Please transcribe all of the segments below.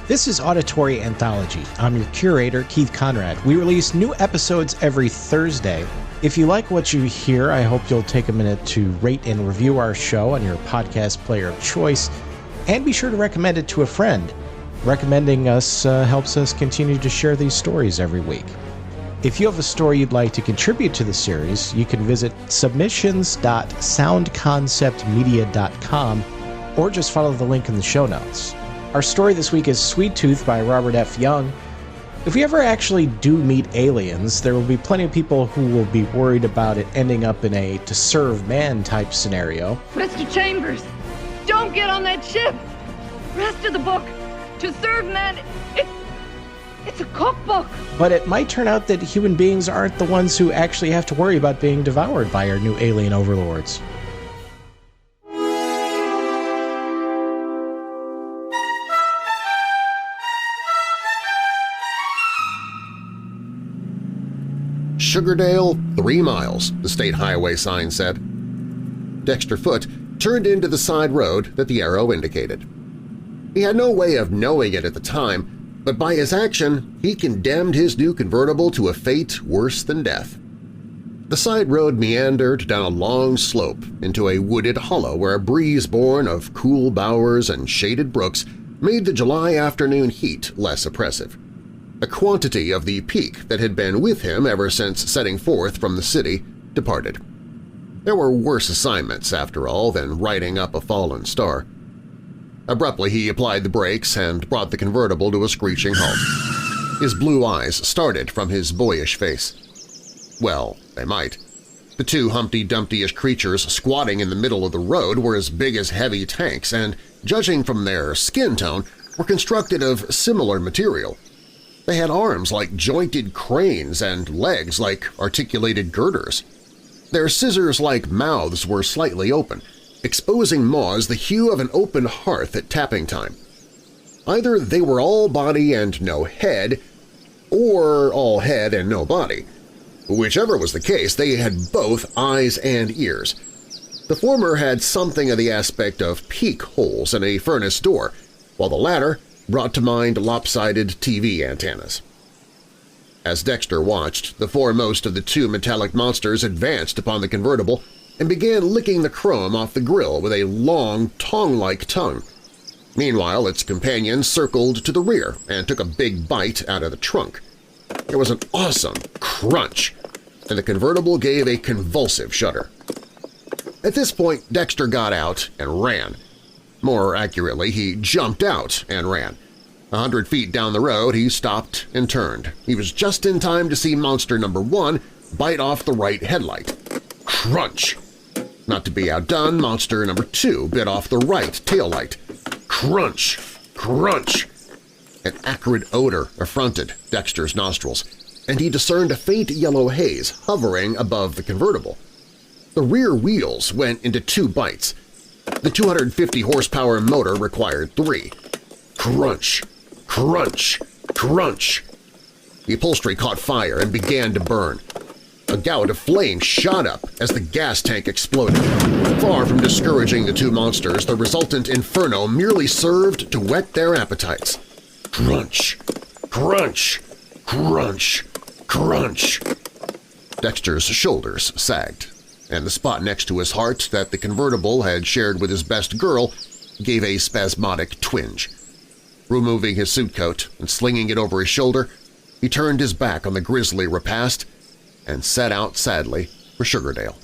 This is Auditory Anthology. I'm your curator, Keith Conrad. We release new episodes every Thursday. If you like what you hear, I hope you'll take a minute to rate and review our show on your podcast player of choice, and be sure to recommend it to a friend. Recommending us helps us continue to share these stories every week. If you have a story you'd like to contribute to the series, you can visit submissions.soundconceptmedia.com or just follow the link in the show notes. Our story this week is Sweet Tooth by Robert F. Young. If we ever actually do meet aliens, there will be plenty of people who will be worried about it ending up in a to serve man type scenario. Mr. Chambers, don't get on that ship! Rest of the book, to serve man, it's a cookbook! But it might turn out that human beings aren't the ones who actually have to worry about being devoured by our new alien overlords. Sugardale, 3 miles, the state highway sign said. Dexter Foote turned into the side road that the arrow indicated. He had no way of knowing it at the time, but by his action he condemned his new convertible to a fate worse than death. The side road meandered down a long slope into a wooded hollow where a breeze born of cool bowers and shaded brooks made the July afternoon heat less oppressive. A quantity of the peak that had been with him ever since setting forth from the city departed. There were worse assignments, after all, than writing up a fallen star. Abruptly he applied the brakes and brought the convertible to a screeching halt. His blue eyes started from his boyish face. Well, they might. The two Humpty Dumpty-ish creatures squatting in the middle of the road were as big as heavy tanks and, judging from their skin tone, were constructed of similar material. They had arms like jointed cranes and legs like articulated girders. Their scissors-like mouths were slightly open, exposing maws the hue of an open hearth at tapping time. Either they were all body and no head, or all head and no body. Whichever was the case, they had both eyes and ears. The former had something of the aspect of peak holes in a furnace door, while the latter brought to mind lopsided TV antennas. As Dexter watched, the foremost of the two metallic monsters advanced upon the convertible and began licking the chrome off the grill with a long, tong-like tongue. Meanwhile, its companion circled to the rear and took a big bite out of the trunk. There was an awesome crunch, and the convertible gave a convulsive shudder. At this point, Dexter got out and ran. More accurately, he jumped out and ran. 100 feet down the road, he stopped and turned. He was just in time to see monster number 1 bite off the right headlight. Crunch! Not to be outdone, monster number 2 bit off the right taillight. Crunch! Crunch! An acrid odor affronted Dexter's nostrils, and he discerned a faint yellow haze hovering above the convertible. The rear wheels went into 2 bites. The 250-horsepower motor required 3. Crunch! Crunch! Crunch! The upholstery caught fire and began to burn. A gout of flame shot up as the gas tank exploded. Far from discouraging the two monsters, the resultant inferno merely served to whet their appetites. Crunch! Crunch! Crunch! Crunch! Dexter's shoulders sagged, and the spot next to his heart that the convertible had shared with his best girl gave a spasmodic twinge. Removing his suit coat and slinging it over his shoulder, he turned his back on the grisly repast and set out sadly for Sugardale.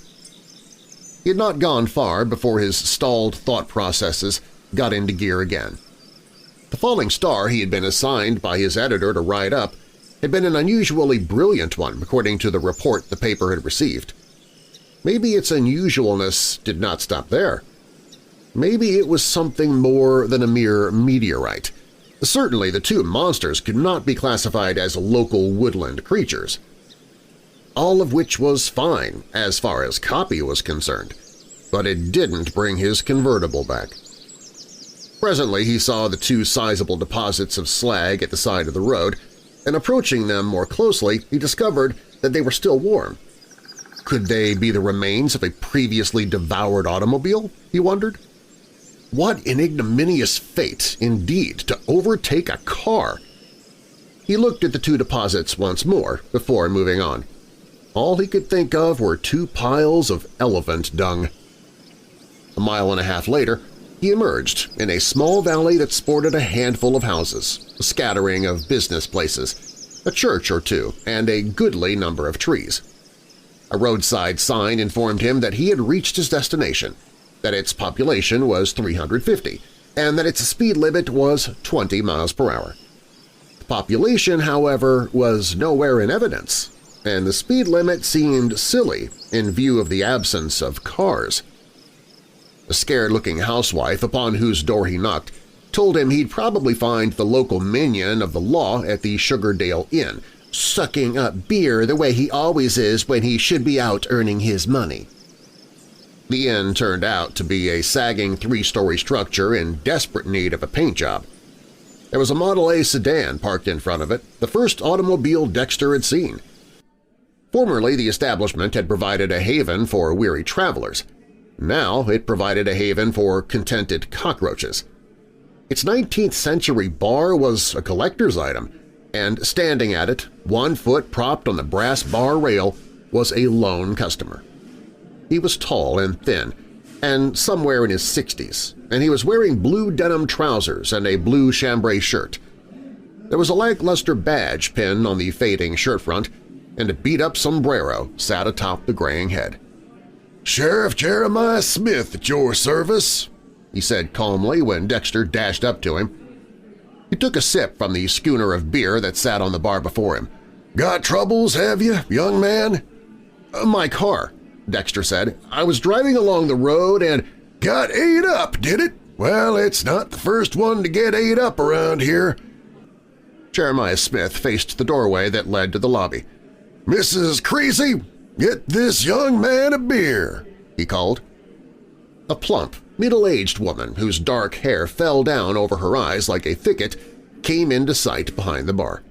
He had not gone far before his stalled thought processes got into gear again. The falling star he had been assigned by his editor to write up had been an unusually brilliant one according to the report the paper had received. Maybe its unusualness did not stop there. Maybe it was something more than a mere meteorite. Certainly the two monsters could not be classified as local woodland creatures. All of which was fine as far as copy was concerned, but it didn't bring his convertible back. Presently he saw the 2 sizable deposits of slag at the side of the road, and approaching them more closely he discovered that they were still warm. Could they be the remains of a previously devoured automobile, he wondered? What an ignominious fate, indeed, to overtake a car! He looked at the two deposits once more before moving on. All he could think of were two piles of elephant dung. A mile and a half later, he emerged in a small valley that sported a handful of houses, a scattering of business places, a church or two, and a goodly number of trees. A roadside sign informed him that he had reached his destination, that its population was 350, and that its speed limit was 20 miles per hour. The population, however, was nowhere in evidence, and the speed limit seemed silly in view of the absence of cars. A scared-looking housewife upon whose door he knocked told him he'd probably find the local minion of the law at the Sugardale Inn, sucking up beer the way he always is when he should be out earning his money. The inn turned out to be a sagging three-story structure in desperate need of a paint job. There was a Model A sedan parked in front of it, the first automobile Dexter had seen. Formerly, the establishment had provided a haven for weary travelers. Now it provided a haven for contented cockroaches. Its 19th-century bar was a collector's item, and standing at it, 1 foot propped on the brass bar rail, was a lone customer. He was tall and thin, and somewhere in his 60s, and he was wearing blue denim trousers and a blue chambray shirt. There was a lackluster badge pinned on the fading shirt front, and a beat-up sombrero sat atop the graying head. "Sheriff Jeremiah Smith at your service," he said calmly when Dexter dashed up to him. He took a sip from the schooner of beer that sat on the bar before him. "Got troubles, have you, young man?" "My car," Dexter said. "I was driving along the road and—" "Got ate up, did it? Well, it's not the first one to get ate up around here." Jeremiah Smith faced the doorway that led to the lobby. "Mrs. Creasy, get this young man a beer," he called. A plump, middle-aged woman whose dark hair fell down over her eyes like a thicket came into sight behind the bar.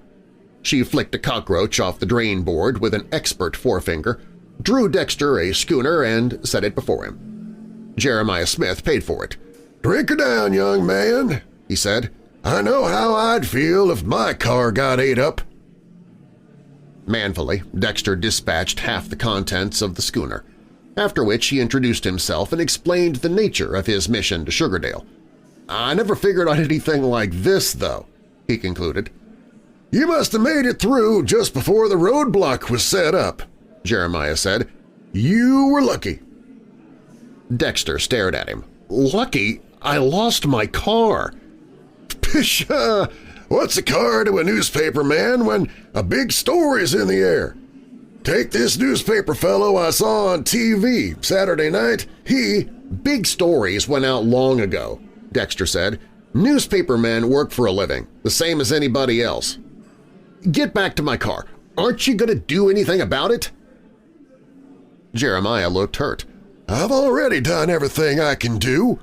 She flicked a cockroach off the drain board with an expert forefinger, drew Dexter a schooner, and set it before him. Jeremiah Smith paid for it. "Drink her down, young man," he said. "I know how I'd feel if my car got ate up." Manfully, Dexter dispatched half the contents of the schooner, after which he introduced himself and explained the nature of his mission to Sugardale. "I never figured on anything like this, though," he concluded. "You must have made it through just before the roadblock was set up," Jeremiah said. "You were lucky." Dexter stared at him. "Lucky? I lost my car." "Pshaw! What's a car to a newspaper man when a big story's in the air? Take this newspaper fellow I saw on TV Saturday night. Big stories went out long ago," Dexter said. "Newspaper men work for a living, the same as anybody else. Get back to my car. Aren't you going to do anything about it?" Jeremiah looked hurt. "I've already done everything I can do.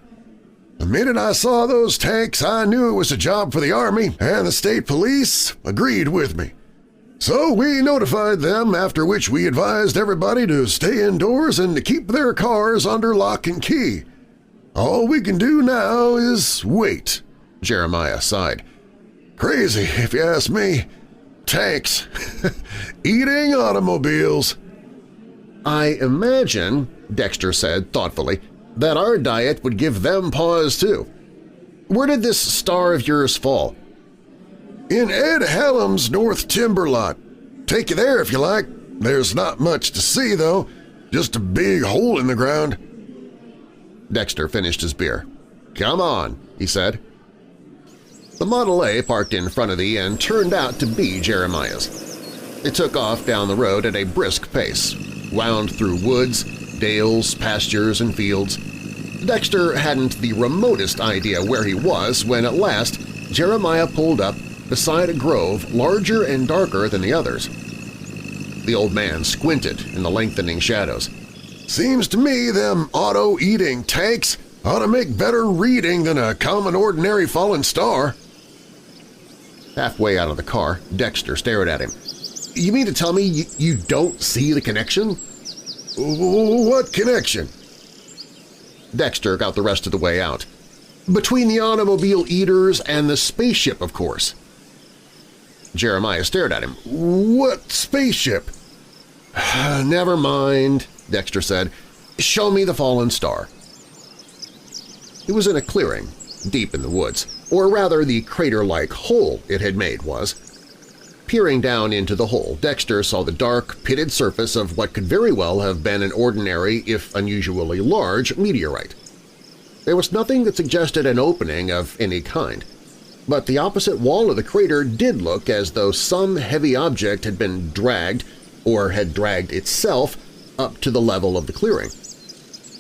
The minute I saw those tanks, I knew it was a job for the Army, and the state police agreed with me. So we notified them, after which we advised everybody to stay indoors and to keep their cars under lock and key. All we can do now is wait," Jeremiah sighed. "Crazy, if you ask me. Tanks. Eating automobiles." "I imagine," Dexter said thoughtfully, "that our diet would give them pause too. Where did this star of yours fall?" "In Ed Hallam's North Timber Lot. Take you there if you like. There's not much to see, though. Just a big hole in the ground." Dexter finished his beer. "Come on," he said. The Model A parked in front of the inn turned out to be Jeremiah's. It took off down the road at a brisk pace, wound through woods, dales, pastures, and fields. Dexter hadn't the remotest idea where he was when at last Jeremiah pulled up beside a grove larger and darker than the others. The old man squinted in the lengthening shadows. "Seems to me them auto-eating tanks ought to make better reading than a common ordinary fallen star." Halfway out of the car, Dexter stared at him. "You mean to tell me you don't see the connection?" "What connection?" Dexter got the rest of the way out. Between the automobile eaters and the spaceship, of course. Jeremiah stared at him. What spaceship? Never mind, Dexter said. Show me the fallen star. It was in a clearing, deep in the woods, or rather the crater-like hole it had made was. Peering down into the hole, Dexter saw the dark, pitted surface of what could very well have been an ordinary, if unusually large, meteorite. There was nothing that suggested an opening of any kind, but the opposite wall of the crater did look as though some heavy object had been dragged, or had dragged itself, up to the level of the clearing.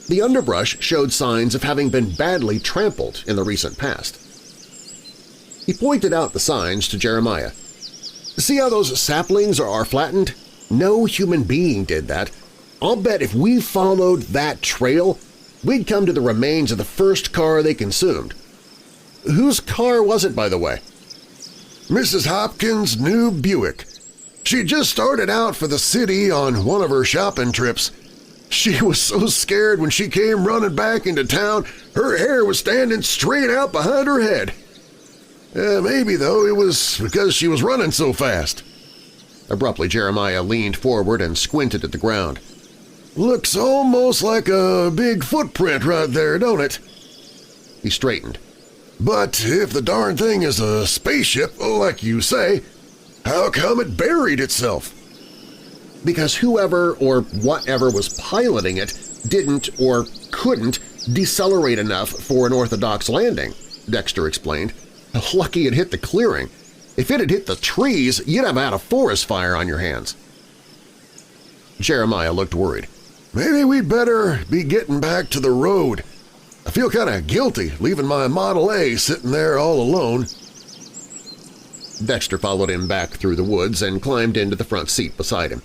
The underbrush showed signs of having been badly trampled in the recent past. He pointed out the signs to Jeremiah. See how those saplings are flattened? No human being did that. I'll bet if we followed that trail, we'd come to the remains of the first car they consumed. Whose car was it, by the way? Mrs. Hopkins' new Buick. She just started out for the city on one of her shopping trips. She was so scared when she came running back into town, her hair was standing straight out behind her head. Maybe, though, it was because she was running so fast. Abruptly, Jeremiah leaned forward and squinted at the ground. Looks almost like a big footprint right there, don't it? He straightened. But if the darn thing is a spaceship, like you say, how come it buried itself? Because whoever or whatever was piloting it didn't or couldn't decelerate enough for an orthodox landing, Dexter explained. Lucky it hit the clearing. If it had hit the trees, you'd have had a forest fire on your hands. Jeremiah looked worried. Maybe we'd better be getting back to the road. I feel kind of guilty leaving my Model A sitting there all alone. Dexter followed him back through the woods and climbed into the front seat beside him.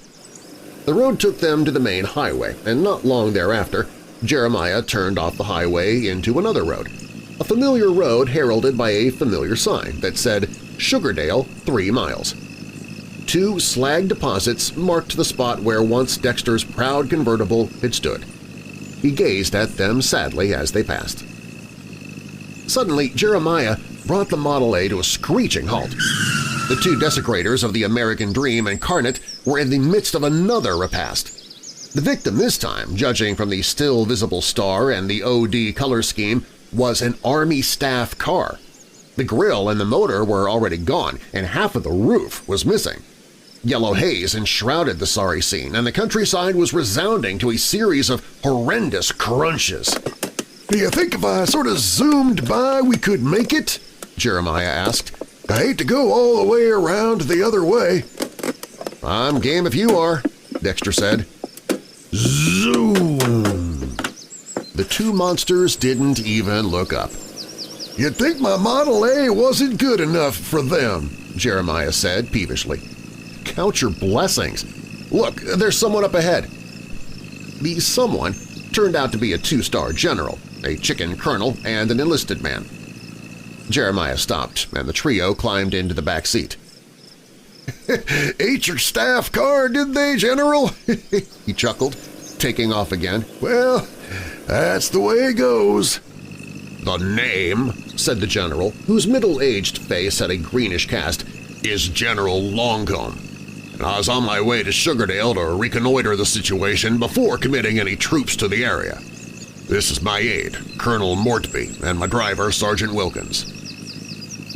The road took them to the main highway, and not long thereafter, Jeremiah turned off the highway into another road, a familiar road heralded by a familiar sign that said Sugardale 3 miles. 2 slag deposits marked the spot where once Dexter's proud convertible had stood. He gazed at them sadly as they passed. Suddenly, Jeremiah brought the Model A to a screeching halt. The 2 desecrators of the American dream incarnate were in the midst of another repast. The victim this time, judging from the still visible star and the OD color scheme, was an Army staff car. The grill and the motor were already gone, and half of the roof was missing. Yellow haze enshrouded the sorry scene, and the countryside was resounding to a series of horrendous crunches. Do you think if I sort of zoomed by we could make it? Jeremiah asked. I hate to go all the way around the other way. I'm game if you are, Dexter said. Zoom! The 2 monsters didn't even look up. You'd think my Model A wasn't good enough for them, Jeremiah said peevishly. Count your blessings. Look, there's someone up ahead. The someone turned out to be a 2-star general, a chicken colonel, and an enlisted man. Jeremiah stopped, and the trio climbed into the back seat. Ate your staff car, did they, General? He chuckled, taking off again. Well, that's the way it goes. The name, said the general, whose middle-aged face had a greenish cast, is General Longcomb, and I was on my way to Sugardale to reconnoiter the situation before committing any troops to the area. This is my aide, Colonel Mortby, and my driver, Sergeant Wilkins.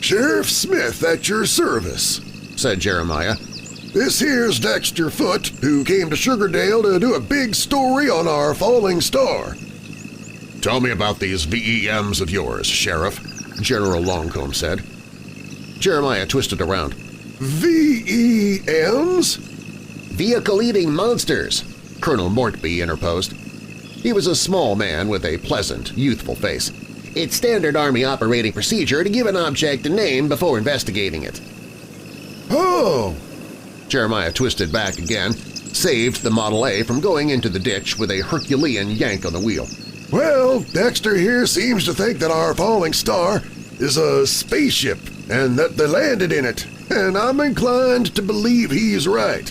Sheriff Smith at your service, said Jeremiah. This here's Dexter Foote, who came to Sugardale to do a big story on our falling star. Tell me about these VEMs of yours, Sheriff, General Longcomb said. Jeremiah twisted around. VEMs? Vehicle-eating monsters, Colonel Mortby interposed. He was a small man with a pleasant, youthful face. It's standard Army operating procedure to give an object a name before investigating it. Oh! Jeremiah twisted back again, saved the Model A from going into the ditch with a Herculean yank on the wheel. Well, Dexter here seems to think that our falling star is a spaceship and that they landed in it, and I'm inclined to believe he's right.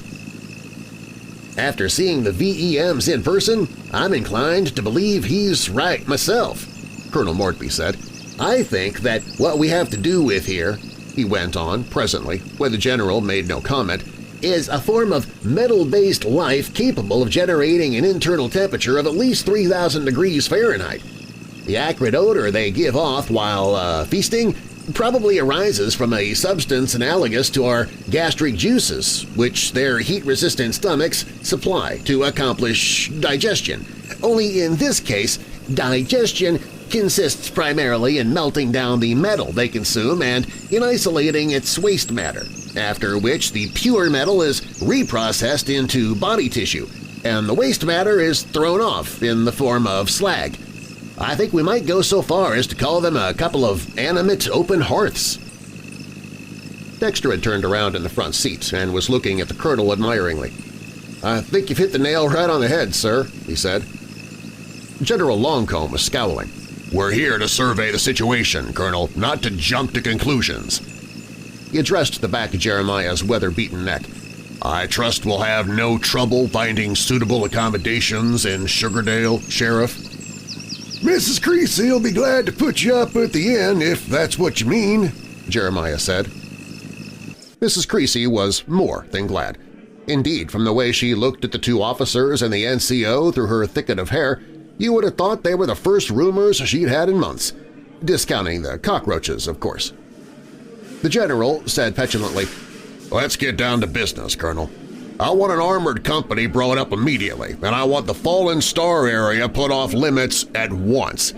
After seeing the VEMs in person, I'm inclined to believe he's right myself, Colonel Mortby said. I think that what we have to do with here," he went on presently, when the General made no comment, "is a form of metal-based life capable of generating an internal temperature of at least 3,000 degrees Fahrenheit. The acrid odor they give off while feasting probably arises from a substance analogous to our gastric juices, which their heat-resistant stomachs supply to accomplish digestion. Only in this case, digestion consists primarily in melting down the metal they consume and in isolating its waste matter, after which the pure metal is reprocessed into body tissue, and the waste matter is thrown off in the form of slag. I think we might go so far as to call them a couple of animate open hearths." Dexter had turned around in the front seat and was looking at the Colonel admiringly. "I think you've hit the nail right on the head, sir," he said. General Longcomb was scowling. "We're here to survey the situation, Colonel, not to jump to conclusions." He addressed the back of Jeremiah's weather-beaten neck. "I trust we'll have no trouble finding suitable accommodations in Sugardale, Sheriff." "Mrs. Creasy will be glad to put you up at the inn, if that's what you mean," Jeremiah said. Mrs. Creasy was more than glad. Indeed, from the way she looked at the two officers and the NCO through her thicket of hair, you would have thought they were the first roomers she'd had in months, discounting the cockroaches, of course. The General said petulantly, "Let's get down to business, Colonel. I want an armored company brought up immediately, and I want the Fallen Star area put off limits at once.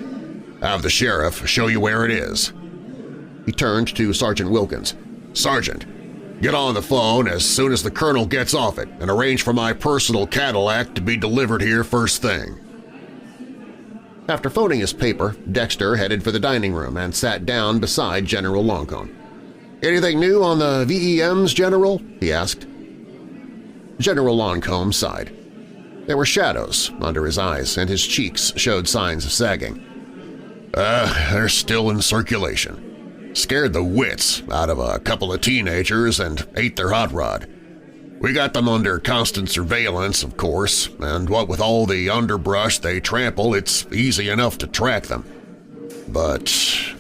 Have the sheriff show you where it is." He turned to Sergeant Wilkins. "Sergeant, get on the phone as soon as the Colonel gets off it and arrange for my personal Cadillac to be delivered here first thing." After phoning his paper, Dexter headed for the dining room and sat down beside General Longcomb. "Anything new on the VEMs, General?" he asked. General Longcomb sighed. There were shadows under his eyes, and his cheeks showed signs of sagging. They're still in circulation. Scared the wits out of a couple of teenagers and ate their hot rod. We got them under constant surveillance, of course, and what with all the underbrush they trample, it's easy enough to track them. But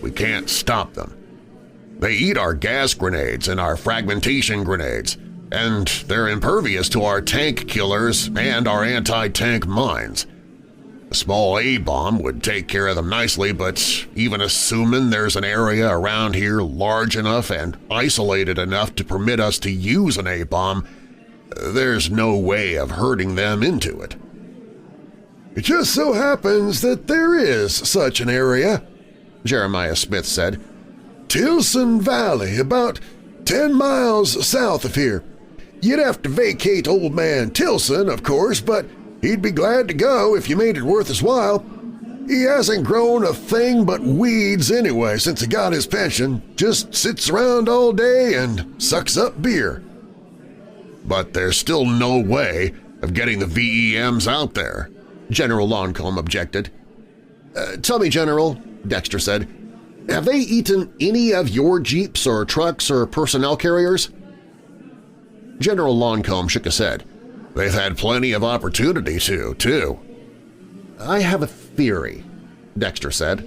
we can't stop them. They eat our gas grenades and our fragmentation grenades, and they're impervious to our tank killers and our anti-tank mines. A small A-bomb would take care of them nicely, but even assuming there's an area around here large enough and isolated enough to permit us to use an A-bomb, there's no way of herding them into it. "It just so happens that there is such an area," Jeremiah Smith said. "Tilson Valley, about 10 miles south of here. You'd have to vacate old man Tilson, of course, but he'd be glad to go if you made it worth his while. He hasn't grown a thing but weeds anyway since he got his pension, just sits around all day and sucks up beer." "But there's still no way of getting the VEMs out there," General Longcomb objected. Tell me, General," Dexter said, "have they eaten any of your jeeps or trucks or personnel carriers?" General Longcomb shook his head. "They've had plenty of opportunity to, too." "I have a theory," Dexter said.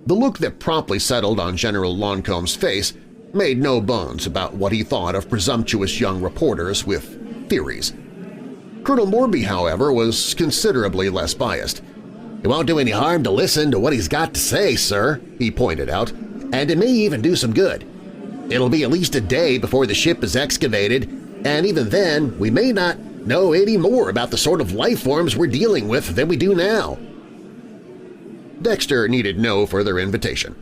The look that promptly settled on General Longcomb's face made no bones about what he thought of presumptuous young reporters with theories. Colonel Morby, however, was considerably less biased. "It won't do any harm to listen to what he's got to say, sir," he pointed out, "and it may even do some good. It'll be at least a day before the ship is excavated, and even then we may not know any more about the sort of life forms we're dealing with than we do now." Dexter needed no further invitation.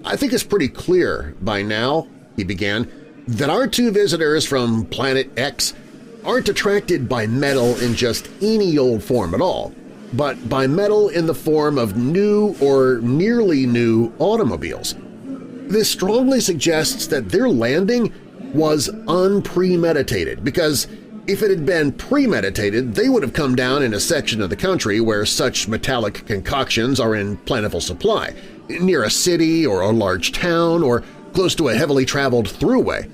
"I think it's pretty clear by now," he began, "that our two visitors from Planet X aren't attracted by metal in just any old form at all, but by metal in the form of new or nearly new automobiles. This strongly suggests that their landing was unpremeditated, because if it had been premeditated, they would have come down in a section of the country where such metallic concoctions are in plentiful supply, near a city or a large town or close to a heavily traveled throughway.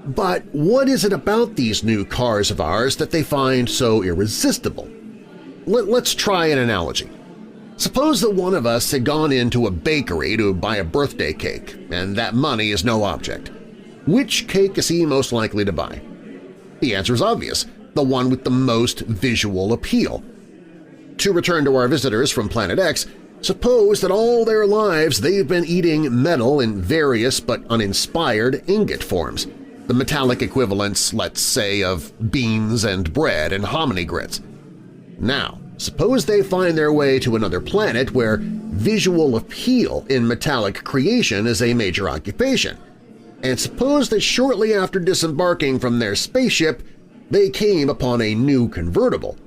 But what is it about these new cars of ours that they find so irresistible? Let's try an analogy. Suppose that one of us had gone into a bakery to buy a birthday cake, and that money is no object. Which cake is he most likely to buy? The answer is obvious, the one with the most visual appeal. To return to our visitors from Planet X, suppose that all their lives they've been eating metal in various but uninspired ingot forms, the metallic equivalents, let's say, of beans and bread and hominy grits. Now, suppose they find their way to another planet where visual appeal in metallic creation is a major occupation, and suppose that shortly after disembarking from their spaceship they came upon a new convertible.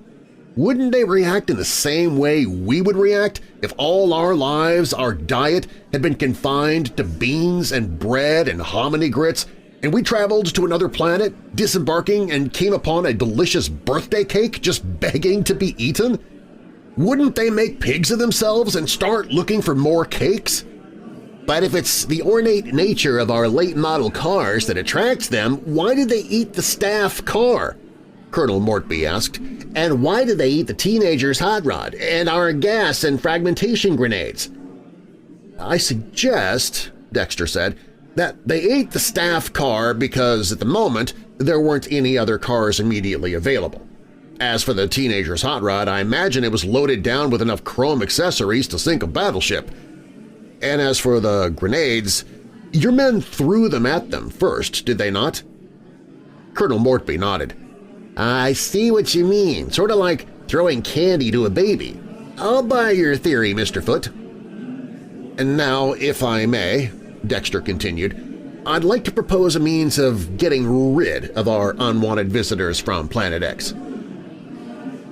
Wouldn't they react in the same way we would react if all our lives, our diet, had been confined to beans and bread and hominy grits, and we traveled to another planet, disembarking, and came upon a delicious birthday cake just begging to be eaten? Wouldn't they make pigs of themselves and start looking for more cakes? But if it's the ornate nature of our late-model cars that attracts them, why did they eat the staff car? Colonel Mortby asked. And why did they eat the teenager's hot rod and our gas and fragmentation grenades? I suggest, Dexter said, that they ate the staff car because at the moment there weren't any other cars immediately available. As for the teenager's hot rod, I imagine it was loaded down with enough chrome accessories to sink a battleship. And as for the grenades, your men threw them at them first, did they not? Colonel Mortby nodded. I see what you mean, sort of like throwing candy to a baby. I'll buy your theory, Mr. Foote. And now, if I may, Dexter continued, I'd like to propose a means of getting rid of our unwanted visitors from Planet X.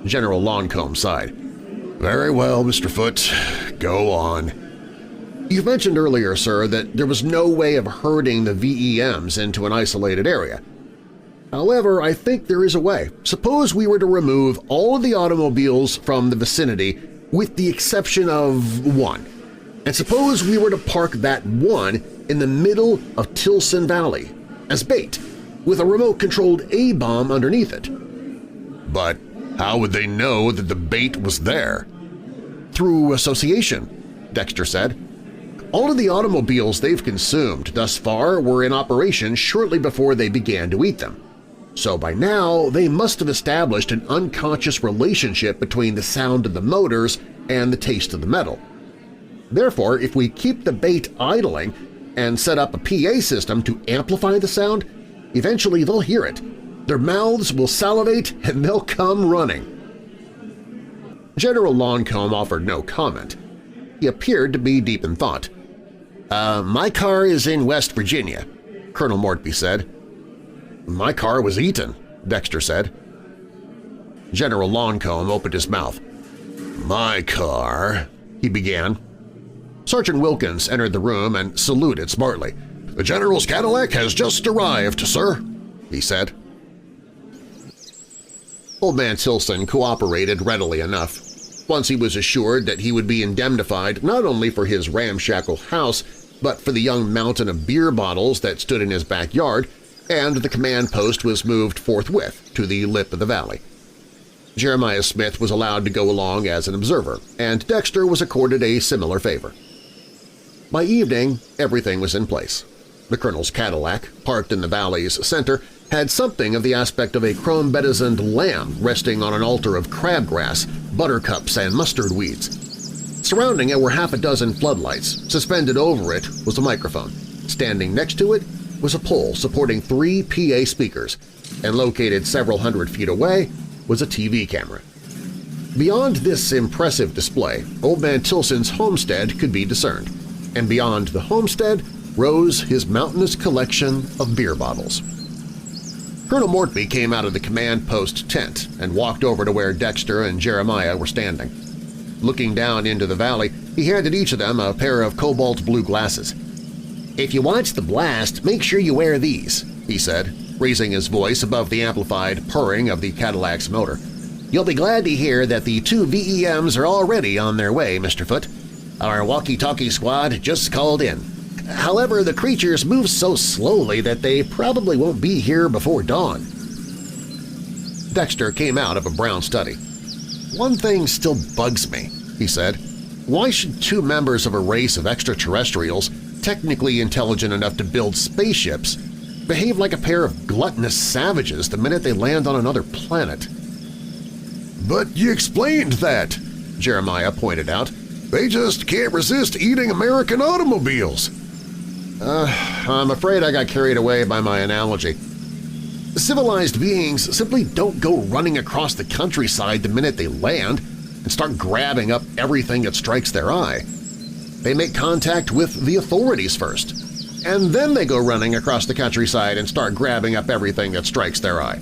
General Longcomb sighed. Very well, Mr. Foote. Go on. You mentioned earlier, sir, that there was no way of herding the VEMs into an isolated area. However, I think there is a way. Suppose we were to remove all of the automobiles from the vicinity with the exception of one. And suppose we were to park that one in the middle of Tilson Valley as bait, with a remote-controlled A-bomb underneath it. But how would they know that the bait was there? Through association, Dexter said. All of the automobiles they've consumed thus far were in operation shortly before they began to eat them. So by now they must have established an unconscious relationship between the sound of the motors and the taste of the metal. Therefore, if we keep the bait idling and set up a PA system to amplify the sound, eventually they'll hear it. Their mouths will salivate and they'll come running. General Longcomb offered no comment. He appeared to be deep in thought. My car is in West Virginia, Colonel Mortby said. My car was eaten, Dexter said. General Longcomb opened his mouth. My car, he began. Sergeant Wilkins entered the room and saluted smartly. The General's Cadillac has just arrived, sir, he said. Old Man Tilson cooperated readily enough. Once he was assured that he would be indemnified not only for his ramshackle house but for the young mountain of beer bottles that stood in his backyard, and the command post was moved forthwith to the lip of the valley. Jeremiah Smith was allowed to go along as an observer, and Dexter was accorded a similar favor. By evening, everything was in place. The Colonel's Cadillac, parked in the valley's center, had something of the aspect of a chrome-bedizened lamb resting on an altar of crabgrass, buttercups, and mustard weeds. Surrounding it were half a dozen floodlights. Suspended over it was a microphone. Standing next to it was a pole supporting 3 PA speakers, and located several hundred feet away was a TV camera. Beyond this impressive display, Old Man Tilson's homestead could be discerned, and beyond the homestead rose his mountainous collection of beer bottles. Colonel Mortby came out of the command post tent and walked over to where Dexter and Jeremiah were standing. Looking down into the valley, he handed each of them a pair of cobalt blue glasses. "If you watch the blast, make sure you wear these," he said, raising his voice above the amplified purring of the Cadillac's motor. "You'll be glad to hear that the 2 VEMs are already on their way, Mr. Foote. Our walkie-talkie squad just called in. However, the creatures move so slowly that they probably won't be here before dawn." Dexter came out of a brown study. "One thing still bugs me," he said. Why should two members of a race of extraterrestrials, technically intelligent enough to build spaceships, behave like a pair of gluttonous savages the minute they land on another planet? But you explained that, Jeremiah pointed out. They just can't resist eating American automobiles. I'm afraid I got carried away by my analogy. Civilized beings simply don't go running across the countryside the minute they land and start grabbing up everything that strikes their eye. They make contact with the authorities first, and then they go running across the countryside and start grabbing up everything that strikes their eye.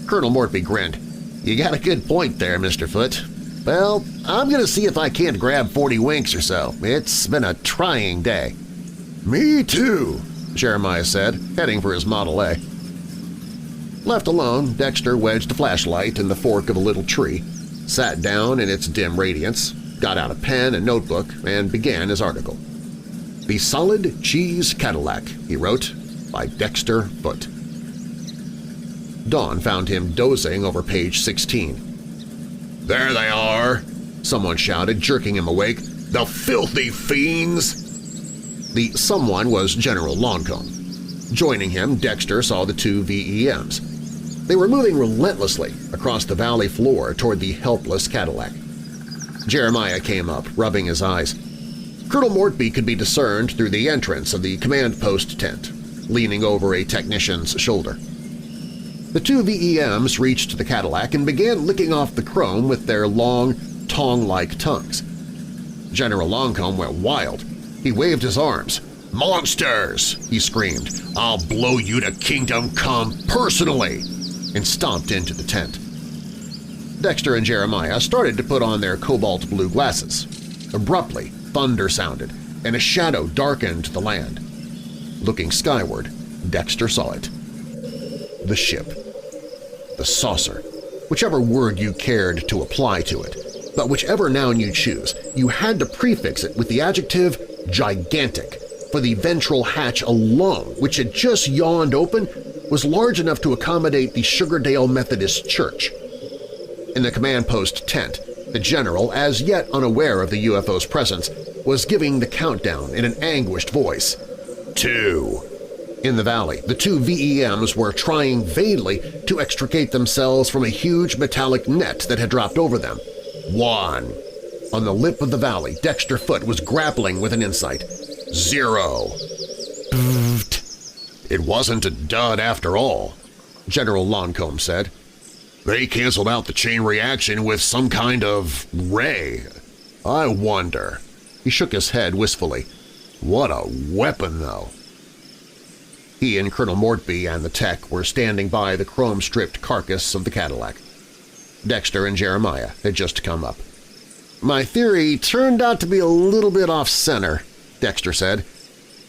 Colonel Mortby grinned. You got a good point there, Mr. Foote. Well, I'm going to see if I can't grab 40 winks or so. It's been a trying day. Me too, Jeremiah said, heading for his Model A. Left alone, Dexter wedged the flashlight in the fork of a little tree, sat down in its dim radiance, got out a pen and notebook, and began his article. The Solid Cheese Cadillac, he wrote, by Dexter Foote. Dawn found him dozing over page 16. There they are, someone shouted, jerking him awake. The filthy fiends! The someone was General Longcomb. Joining him, Dexter saw the two VEMs. They were moving relentlessly across the valley floor toward the helpless Cadillac. Jeremiah came up, rubbing his eyes. Colonel Mortby could be discerned through the entrance of the command post tent, leaning over a technician's shoulder. The two VEMs reached the Cadillac and began licking off the chrome with their long, tongue-like tongues. General Longcomb went wild. He waved his arms. "Monsters!" he screamed. "I'll blow you to Kingdom Come personally!" and stomped into the tent. Dexter and Jeremiah started to put on their cobalt-blue glasses. Abruptly, thunder sounded, and a shadow darkened the land. Looking skyward, Dexter saw it. The ship. The saucer. Whichever word you cared to apply to it. But whichever noun you choose, you had to prefix it with the adjective gigantic, for the ventral hatch alone, which had just yawned open, was large enough to accommodate the Sugardale Methodist Church. In the command post tent, the general, as yet unaware of the UFO's presence, was giving the countdown in an anguished voice. 2. In the valley, the two VEMs were trying vainly to extricate themselves from a huge metallic net that had dropped over them. 1. On the lip of the valley, Dexter Foote was grappling with an insight. 0. It wasn't a dud after all, General Longcomb said. They canceled out the chain reaction with some kind of ray. I wonder. He shook his head wistfully. What a weapon, though. He and Colonel Mortby and the tech were standing by the chrome-stripped carcass of the Cadillac. Dexter and Jeremiah had just come up. My theory turned out to be a little bit off-center, Dexter said.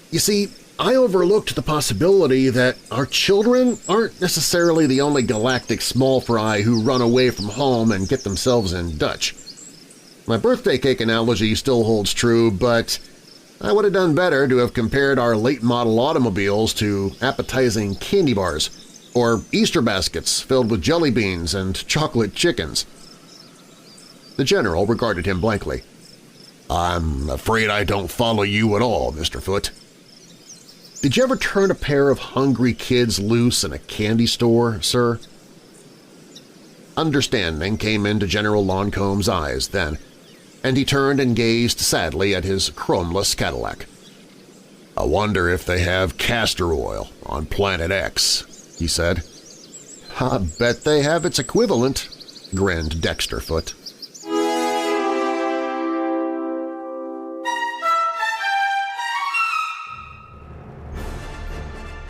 You see, I overlooked the possibility that our children aren't necessarily the only galactic small fry who run away from home and get themselves in Dutch. My birthday cake analogy still holds true, but I would have done better to have compared our late-model automobiles to appetizing candy bars or Easter baskets filled with jelly beans and chocolate chickens. The general regarded him blankly. I'm afraid I don't follow you at all, Mr. Foote. Did you ever turn a pair of hungry kids loose in a candy store, sir? Understanding came into General Longcomb's eyes then, and he turned and gazed sadly at his chromeless Cadillac. I wonder if they have castor oil on Planet X, he said. I bet they have its equivalent, grinned Dexter Foote.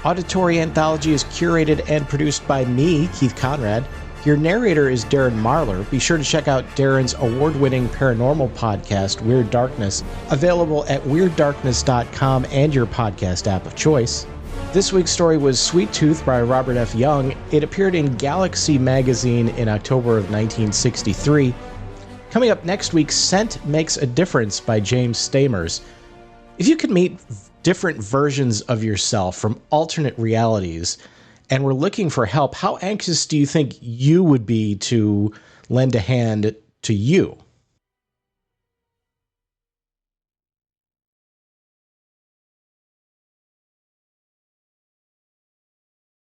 Auditory Anthology is curated and produced by me, Keith Conrad. Your narrator is Darren Marlar. Be sure to check out Darren's award-winning paranormal podcast, Weird Darkness, available at WeirdDarkness.com and your podcast app of choice. This week's story was Sweet Tooth by Robert F. Young. It appeared in Galaxy magazine in October of 1963. Coming up next week, Scent Makes a Difference by James Stamers. If you could meet different versions of yourself from alternate realities and were looking for help, how anxious do you think you would be to lend a hand to you?